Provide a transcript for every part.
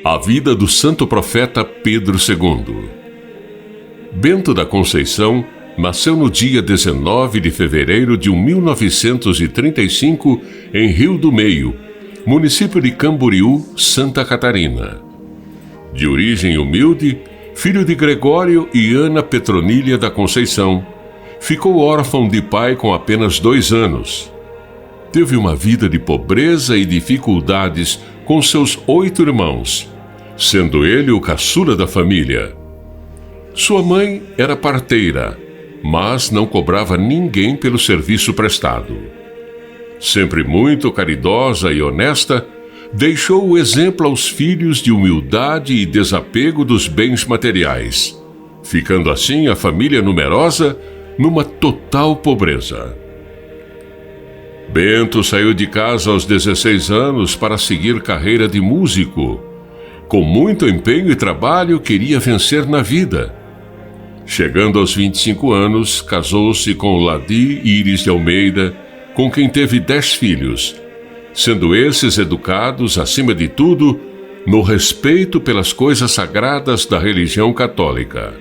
A vida do santo profeta Pedro II. Bento da Conceição nasceu no dia 19 de fevereiro de 1935 em Rio do Meio, município de Camboriú, Santa Catarina. De origem humilde, filho de Gregório e Ana Petronília da Conceição, ficou órfão de pai com apenas 2 anos. Teve uma vida de pobreza e dificuldades com seus 8 irmãos, sendo ele o caçula da família. Sua mãe era parteira, mas não cobrava ninguém pelo serviço prestado. Sempre muito caridosa e honesta, deixou o exemplo aos filhos de humildade e desapego dos bens materiais, ficando assim a família numerosa numa total pobreza. Bento saiu de casa aos 16 anos para seguir carreira de músico. Com muito empenho e trabalho, queria vencer na vida. Chegando aos 25 anos, casou-se com Ladi Íris de Almeida, com quem teve 10 filhos, sendo esses educados, acima de tudo, no respeito pelas coisas sagradas da religião católica.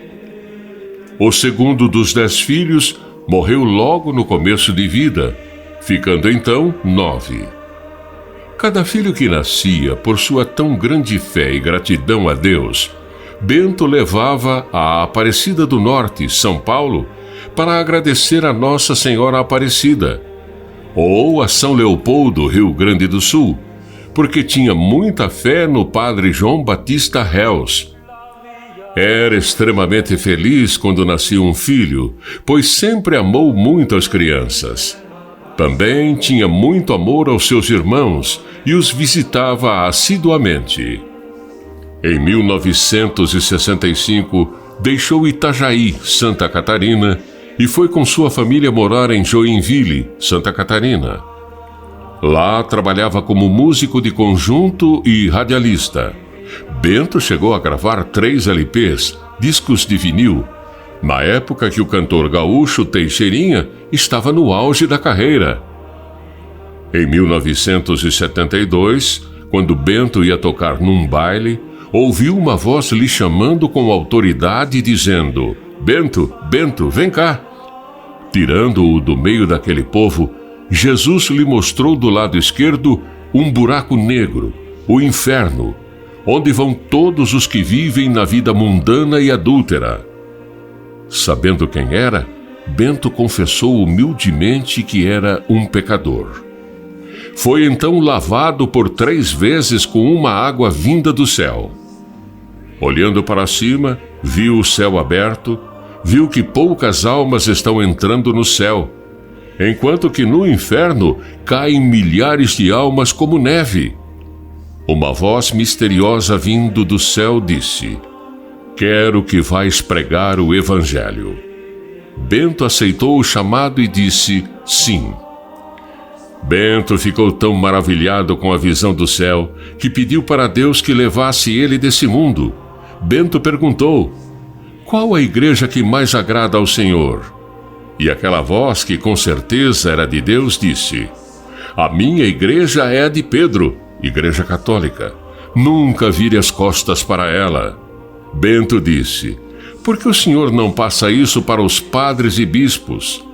O segundo dos 10 filhos morreu logo no começo de vida, ficando então 9. Cada filho que nascia, por sua tão grande fé e gratidão a Deus, Bento levava à Aparecida do Norte, São Paulo, para agradecer a Nossa Senhora Aparecida, ou a São Leopoldo, Rio Grande do Sul, porque tinha muita fé no padre João Batista Reus. Era extremamente feliz quando nascia um filho, pois sempre amou muito as crianças. Também tinha muito amor aos seus irmãos e os visitava assiduamente. Em 1965, deixou Itajaí, Santa Catarina, e foi com sua família morar em Joinville, Santa Catarina. Lá trabalhava como músico de conjunto e radialista. Bento chegou a gravar 3 LPs, discos de vinil, na época que o cantor gaúcho Teixeirinha estava no auge da carreira. Em 1972, quando Bento ia tocar num baile, ouviu uma voz lhe chamando com autoridade, dizendo: "Bento, Bento, vem cá." Tirando-o do meio daquele povo, Jesus lhe mostrou do lado esquerdo um buraco negro, o inferno, onde vão todos os que vivem na vida mundana e adúltera. Sabendo quem era, Bento confessou humildemente que era um pecador. Foi então lavado por 3 vezes com uma água vinda do céu. Olhando para cima, viu o céu aberto, viu que poucas almas estão entrando no céu, enquanto que no inferno caem milhares de almas como neve. Uma voz misteriosa vindo do céu disse: "Quero que vais pregar o Evangelho." Bento aceitou o chamado e disse sim. Bento ficou tão maravilhado com a visão do céu que pediu para Deus que levasse ele desse mundo. Bento perguntou: "Qual a igreja que mais agrada ao Senhor?" E aquela voz, que com certeza era de Deus, disse: "A minha igreja é a de Pedro, Igreja Católica. Nunca vire as costas para ela." Bento disse: "Por que o Senhor não passa isso para os padres e bispos?"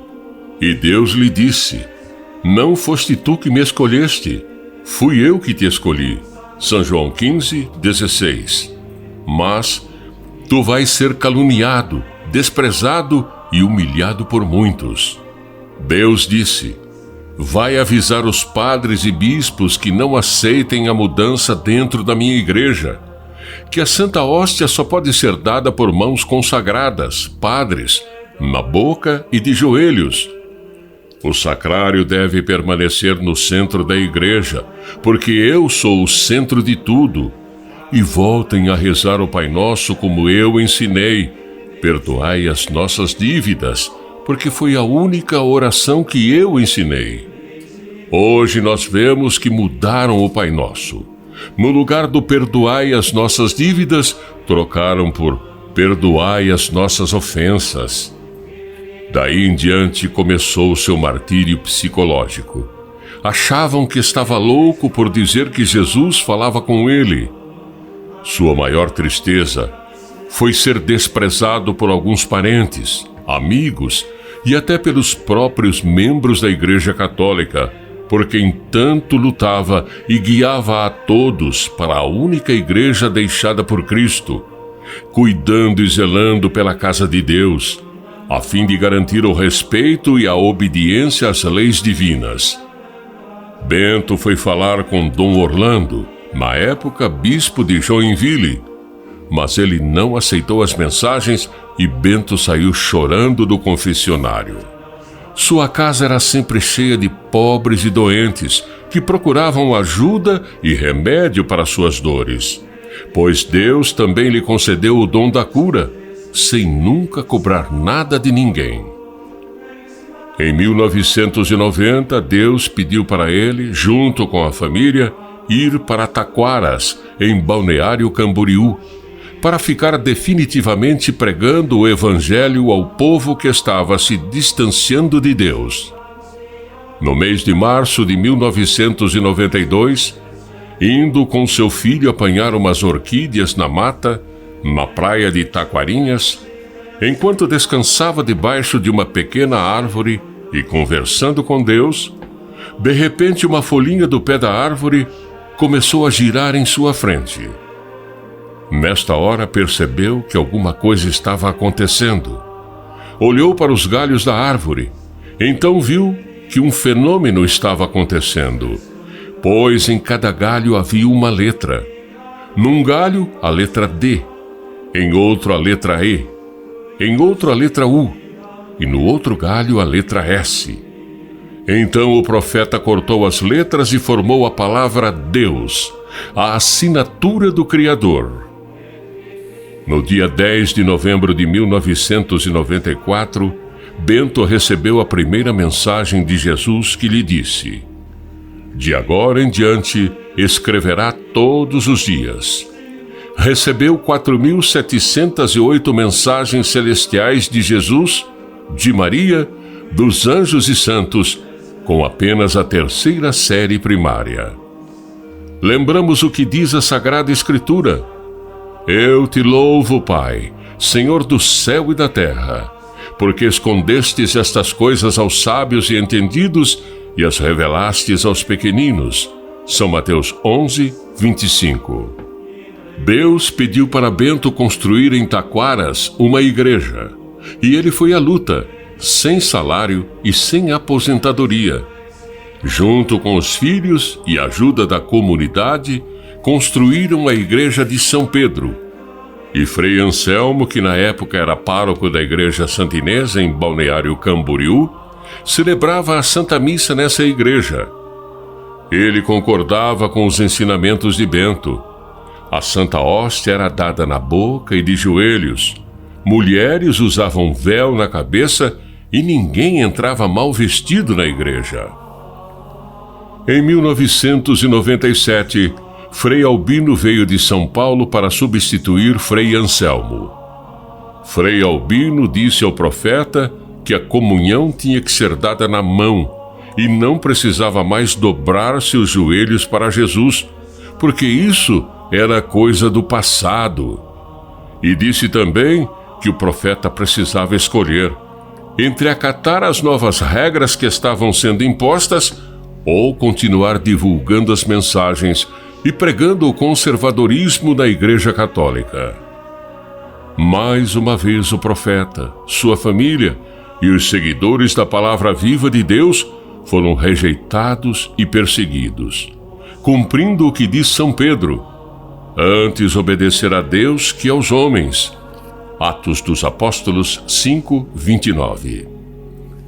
E Deus lhe disse: "Não foste tu que me escolheste, fui eu que te escolhi." São João 15:16. "Mas tu vais ser caluniado, desprezado e humilhado por muitos." Deus disse: "Vai avisar os padres e bispos que não aceitem a mudança dentro da minha igreja, que a Santa Hóstia só pode ser dada por mãos consagradas, padres, na boca e de joelhos. O sacrário deve permanecer no centro da igreja, porque eu sou o centro de tudo. E voltem a rezar o Pai Nosso como eu ensinei. Perdoai as nossas dívidas, porque foi a única oração que eu ensinei." Hoje nós vemos que mudaram o Pai Nosso. No lugar do perdoai as nossas dívidas, trocaram por perdoai as nossas ofensas. Daí em diante começou o seu martírio psicológico. Achavam que estava louco por dizer que Jesus falava com ele. Sua maior tristeza foi ser desprezado por alguns parentes, amigos e até pelos próprios membros da Igreja Católica, por quem tanto lutava e guiava a todos para a única igreja deixada por Cristo, cuidando e zelando pela casa de Deus, a fim de garantir o respeito e a obediência às leis divinas. Bento foi falar com Dom Orlando, na época bispo de Joinville, mas ele não aceitou as mensagens e Bento saiu chorando do confessionário. Sua casa era sempre cheia de pobres e doentes que procuravam ajuda e remédio para suas dores, pois Deus também lhe concedeu o dom da cura, sem nunca cobrar nada de ninguém. Em 1990, Deus pediu para ele, junto com a família, ir para Taquaras, em Balneário Camboriú, para ficar definitivamente pregando o Evangelho ao povo que estava se distanciando de Deus. No mês de março de 1992, indo com seu filho apanhar umas orquídeas na mata, na praia de Taquarinhas, enquanto descansava debaixo de uma pequena árvore e conversando com Deus, de repente uma folhinha do pé da árvore começou a girar em sua frente. Nesta hora percebeu que alguma coisa estava acontecendo. Olhou para os galhos da árvore, então viu que um fenômeno estava acontecendo, pois em cada galho havia uma letra. Num galho, a letra D, em outro a letra E, em outro a letra U, e no outro galho a letra S. Então o profeta cortou as letras e formou a palavra Deus, a assinatura do Criador. No dia 10 de novembro de 1994, Bento recebeu a primeira mensagem de Jesus que lhe disse: de agora em diante escreverá todos os dias. Recebeu 4.708 mensagens celestiais de Jesus, de Maria, dos anjos e santos, com apenas a terceira série primária. Lembramos o que diz a Sagrada Escritura: eu te louvo, Pai, Senhor do céu e da terra, porque escondestes estas coisas aos sábios e entendidos e as revelastes aos pequeninos. São Mateus 11, 25. Deus pediu para Bento construir em Taquaras uma igreja, e ele foi à luta, sem salário e sem aposentadoria. Junto com os filhos e a ajuda da comunidade, construíram a igreja de São Pedro. E Frei Anselmo, que na época era pároco da igreja santinesa em Balneário Camboriú, celebrava a Santa Missa nessa igreja. Ele concordava com os ensinamentos de Bento. A Santa Hóstia era dada na boca e de joelhos. Mulheres usavam véu na cabeça e ninguém entrava mal vestido na igreja. Em 1997, Frei Albino veio de São Paulo para substituir Frei Anselmo. Frei Albino disse ao profeta que a comunhão tinha que ser dada na mão e não precisava mais dobrar seus joelhos para Jesus, porque isso era coisa do passado. E disse também que o profeta precisava escolher entre acatar as novas regras que estavam sendo impostas ou continuar divulgando as mensagens e pregando o conservadorismo da Igreja Católica. Mais uma vez o profeta, sua família e os seguidores da Palavra Viva de Deus foram rejeitados e perseguidos, cumprindo o que diz São Pedro: antes obedecer a Deus que aos homens. Atos dos Apóstolos 5, 29.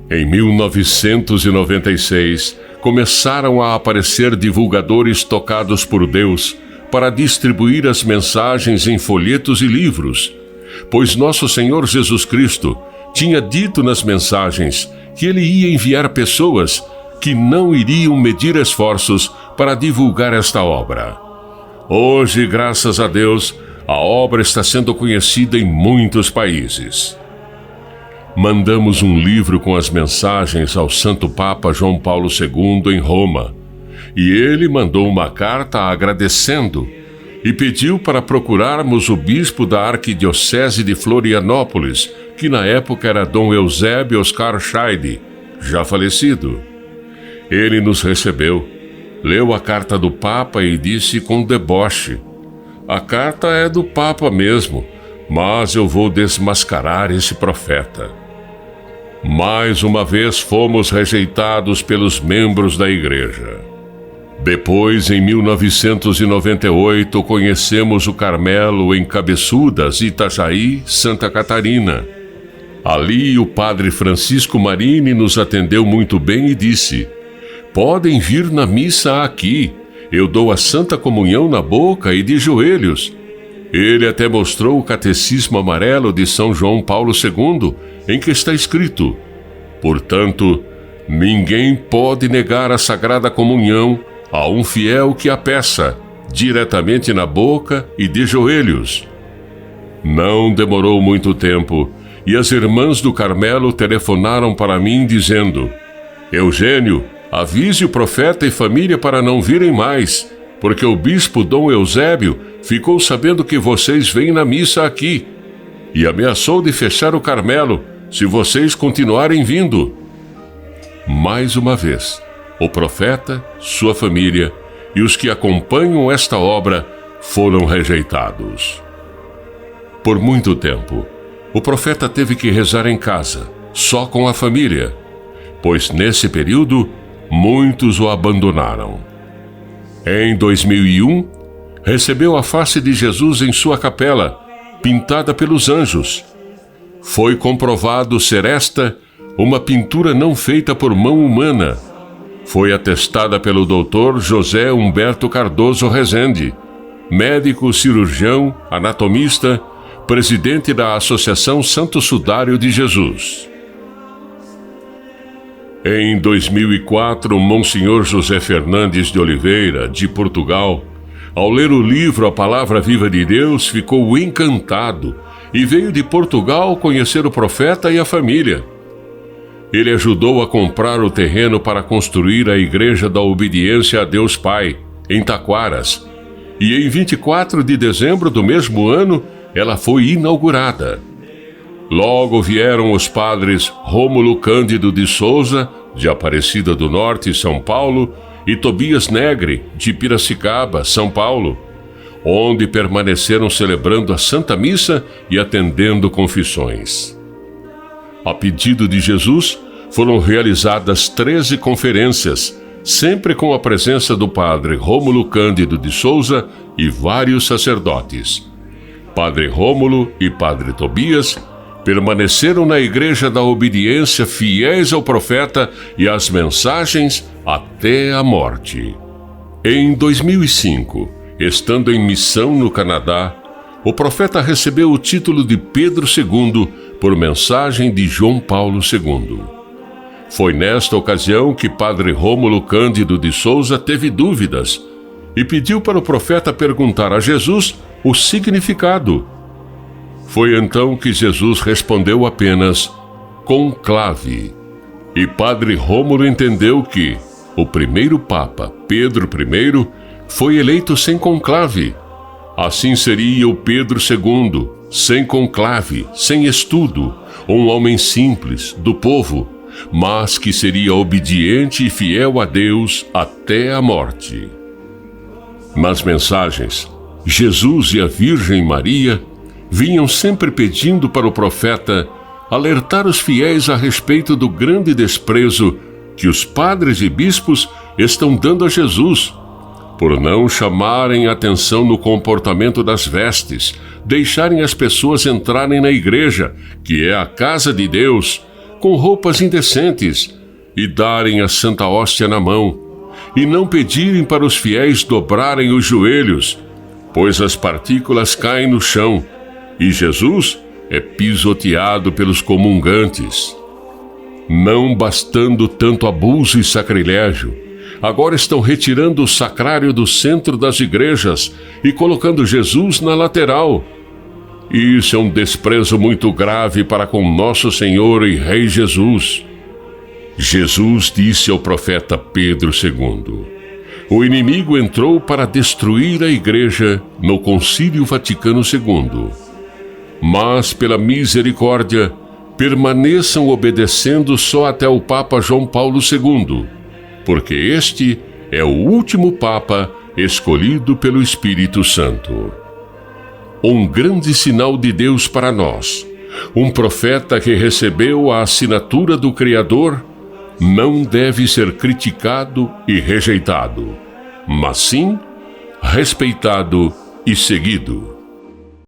Em 1996, começaram a aparecer divulgadores tocados por Deus para distribuir as mensagens em folhetos e livros, pois nosso Senhor Jesus Cristo tinha dito nas mensagens que ele ia enviar pessoas que não iriam medir esforços para divulgar esta obra. Hoje, graças a Deus, a obra está sendo conhecida em muitos países. Mandamos um livro com as mensagens ao Santo Papa João Paulo II em Roma, e ele mandou uma carta agradecendo e pediu para procurarmos o bispo da arquidiocese de Florianópolis, que na época era Dom Eusébio Oscar Scheide, já falecido. Ele nos recebeu, leu a carta do Papa e disse com deboche: "A carta é do Papa mesmo, mas eu vou desmascarar esse profeta." Mais uma vez fomos rejeitados pelos membros da igreja. Depois, em 1998, conhecemos o Carmelo em Cabeçudas, Itajaí, Santa Catarina. Ali, o padre Francisco Marini nos atendeu muito bem e disse: "Podem vir na missa aqui, eu dou a Santa Comunhão na boca e de joelhos." Ele até mostrou o Catecismo Amarelo de São João Paulo II, em que está escrito: "Portanto, ninguém pode negar a Sagrada Comunhão a um fiel que a peça, diretamente na boca e de joelhos." Não demorou muito tempo, e as irmãs do Carmelo telefonaram para mim dizendo: "Eugênio, avise o profeta e família para não virem mais, porque o bispo Dom Eusébio ficou sabendo que vocês vêm na missa aqui e ameaçou de fechar o Carmelo se vocês continuarem vindo." Mais uma vez, o profeta, sua família e os que acompanham esta obra foram rejeitados. Por muito tempo, o profeta teve que rezar em casa, só com a família, pois nesse período muitos o abandonaram. Em 2001, recebeu a face de Jesus em sua capela, pintada pelos anjos. Foi comprovado ser esta uma pintura não feita por mão humana. Foi atestada pelo Dr. José Humberto Cardoso Rezende, médico cirurgião, anatomista, presidente da Associação Santo Sudário de Jesus. Em 2004, Monsenhor José Fernandes de Oliveira, de Portugal, ao ler o livro A Palavra Viva de Deus, ficou encantado e veio de Portugal conhecer o profeta e a família. Ele ajudou a comprar o terreno para construir a Igreja da Obediência a Deus Pai, em Taquaras, e em 24 de dezembro do mesmo ano, ela foi inaugurada. Logo vieram os padres Rômulo Cândido de Souza, de Aparecida do Norte, São Paulo, e Tobias Negre, de Piracicaba, São Paulo, onde permaneceram celebrando a Santa Missa e atendendo confissões. A pedido de Jesus, foram realizadas 13 conferências, sempre com a presença do padre Rômulo Cândido de Souza e vários sacerdotes. Padre Rômulo e padre Tobias permaneceram na Igreja da Obediência fiéis ao profeta e às mensagens até a morte. Em 2005, estando em missão no Canadá, o profeta recebeu o título de Pedro II por mensagem de João Paulo II. Foi nesta ocasião que padre Rômulo Cândido de Souza teve dúvidas e pediu para o profeta perguntar a Jesus o significado. Foi então que Jesus respondeu apenas conclave. E padre Rômulo entendeu que o primeiro Papa, Pedro I, foi eleito sem conclave. Assim seria o Pedro II, sem conclave, sem estudo, um homem simples, do povo, mas que seria obediente e fiel a Deus até a morte. Nas mensagens, Jesus e a Virgem Maria vinham sempre pedindo para o profeta alertar os fiéis a respeito do grande desprezo que os padres e bispos estão dando a Jesus, por não chamarem atenção no comportamento das vestes, deixarem as pessoas entrarem na igreja, que é a casa de Deus, com roupas indecentes, e darem a Santa Hóstia na mão, e não pedirem para os fiéis dobrarem os joelhos, pois as partículas caem no chão, e Jesus é pisoteado pelos comungantes. Não bastando tanto abuso e sacrilégio, agora estão retirando o sacrário do centro das igrejas e colocando Jesus na lateral. Isso é um desprezo muito grave para com nosso Senhor e Rei Jesus. Jesus disse ao profeta Pedro II: o inimigo entrou para destruir a Igreja no Concílio Vaticano II. Mas, pela misericórdia, permaneçam obedecendo só até o Papa João Paulo II, porque este é o último Papa escolhido pelo Espírito Santo. Um grande sinal de Deus para nós, um profeta que recebeu a assinatura do Criador, não deve ser criticado e rejeitado, mas sim respeitado e seguido.